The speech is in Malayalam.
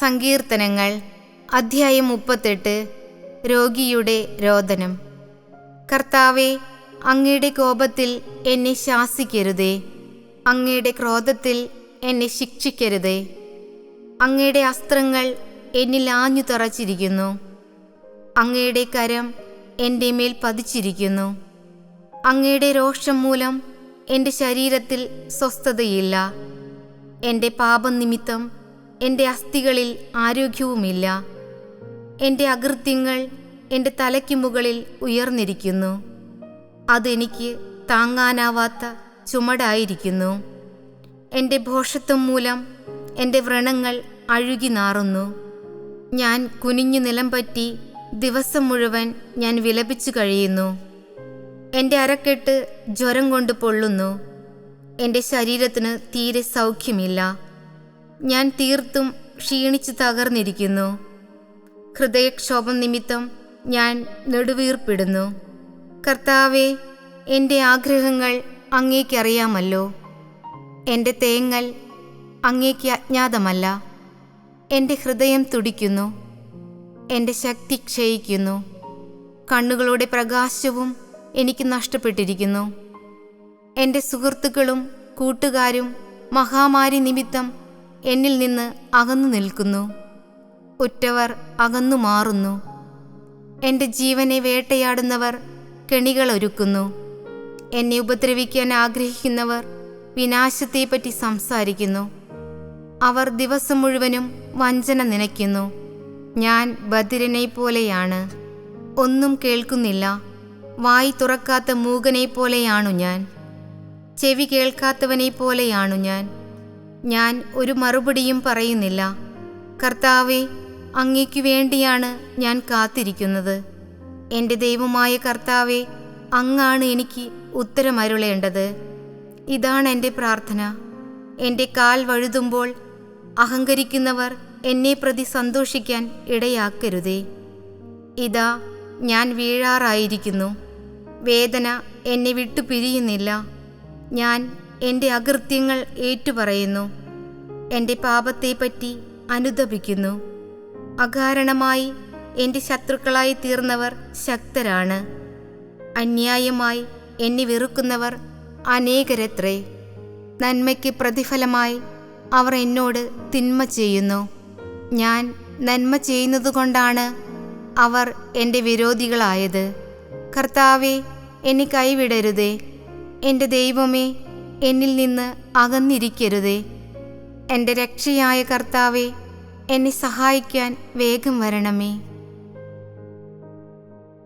സങ്കീർത്തനങ്ങൾ അധ്യായം 38. രോഗിയുടെ രോദനം. കർത്താവേ, അങ്ങയുടെ കോപത്തിൽ എന്നെ ശാസിക്കരുതേ, അങ്ങയുടെ ക്രോധത്തിൽ എന്നെ ശിക്ഷിക്കരുതേ. അങ്ങയുടെ അസ്ത്രങ്ങൾ എന്നിൽ ആഞ്ഞു തറച്ചിരിക്കുന്നു, അങ്ങയുടെ കരം എൻ്റെ മേൽ പതിച്ചിരിക്കുന്നു. അങ്ങയുടെ രോഷം മൂലം എൻ്റെ ശരീരത്തിൽ സ്വസ്ഥതയില്ല. എൻ്റെ പാപം നിമിത്തം എൻ്റെ അസ്ഥികളിൽ ആരോഗ്യവുമില്ല. എൻ്റെ അകൃത്യങ്ങൾ എൻ്റെ തലയ്ക്ക് മുകളിൽ ഉയർന്നിരിക്കുന്നു. അതെനിക്ക് താങ്ങാനാവാത്ത ചുമടായിരിക്കുന്നു. എൻ്റെ ഭോഷത്വം മൂലം എൻ്റെ വ്രണങ്ങൾ അഴുകി നാറുന്നു. ഞാൻ കുനിഞ്ഞു നിലം പറ്റി ദിവസം മുഴുവൻ ഞാൻ വിലപിച്ചു കഴിയുന്നു. എൻ്റെ അരക്കെട്ട് ജ്വരം കൊണ്ട് പൊള്ളുന്നു. എൻ്റെ ശരീരത്തിന് തീരെ സൗഖ്യമില്ല. ഞാൻ തീർത്തും ക്ഷീണിച്ചു തകർന്നിരിക്കുന്നു. ഹൃദയക്ഷോഭം നിമിത്തം ഞാൻ നെടുവീർപ്പിടുന്നു. കർത്താവേ, എൻ്റെ ആഗ്രഹങ്ങൾ അങ്ങേക്കറിയാമല്ലോ. എൻ്റെ തേങ്ങൽ അങ്ങേക്ക് അജ്ഞാതമല്ല. എൻ്റെ ഹൃദയം തുടിക്കുന്നു, എൻ്റെ ശക്തി ക്ഷയിക്കുന്നു. കണ്ണുകളുടെ പ്രകാശവും എനിക്ക് നഷ്ടപ്പെട്ടിരിക്കുന്നു. എൻ്റെ സുഹൃത്തുക്കളും കൂട്ടുകാരും മഹാമാരി നിമിത്തം എന്നിൽ നിന്ന് അകന്നു നിൽക്കുന്നു. ഉറ്റവർ അകന്നു മാറുന്നു. എൻ്റെ ജീവനെ വേട്ടയാടുന്നവർ കെണികളൊരുക്കുന്നു. എന്നെ ഉപദ്രവിക്കാൻ ആഗ്രഹിക്കുന്നവർ വിനാശത്തെപ്പറ്റി സംസാരിക്കുന്നു. അവർ ദിവസം മുഴുവനും വഞ്ചന നനയ്ക്കുന്നു. ഞാൻ ബധിരനെ പോലെയാണ്, ഒന്നും കേൾക്കുന്നില്ല. വായി തുറക്കാത്ത മൂകനെ പോലെയാണു ഞാൻ, ചെവി കേൾക്കാത്തവനെ പോലെയാണു ഞാൻ. ഞാൻ ഒരു മറുപടിയും പറയുന്നില്ല. കർത്താവേ, അങ്ങേക്കു വേണ്ടിയാണ് ഞാൻ കാത്തിരിക്കുന്നത്. എൻ്റെ ദൈവമായ കർത്താവേ, അങ്ങാണ് എനിക്ക് ഉത്തരമരുളേണ്ടത്. ഇതാണ് എൻ്റെ പ്രാർത്ഥന. എൻ്റെ കാൽ വഴുതുമ്പോൾ അഹങ്കരിക്കുന്നവർ എന്നെ പ്രതി സന്തോഷിക്കാൻ ഇടയാക്കരുതേ. ഇതാ, ഞാൻ വീഴാറായിരിക്കുന്നു. വേദന എന്നെ വിട്ടു പിരിയുന്നില്ല. ഞാൻ എൻ്റെ അകൃത്യങ്ങൾ ഏറ്റുപറയുന്നു. എൻ്റെ പാപത്തെപ്പറ്റി അനുതപിക്കുന്നു. അകാരണമായി എൻ്റെ ശത്രുക്കളായി തീർന്നവർ ശക്തരാണ്. അന്യായമായി എന്നെ വെറുക്കുന്നവർ അനേകരത്രേ. നന്മയ്ക്ക് പ്രതിഫലമായി അവർ എന്നോട് തിന്മ ചെയ്യുന്നു. ഞാൻ നന്മ ചെയ്യുന്നതുകൊണ്ടാണ് അവർ എൻ്റെ വിരോധികളായത്. കർത്താവേ, എന്നെ കൈവിടരുതേ. എൻ്റെ ദൈവമേ, എന്നിൽ നിന്ന് അകന്നിരിക്കരുതേ. എൻ്റെ രക്ഷയായ കർത്താവേ, എന്നെ സഹായിക്കാൻ വേഗം വരണമേ.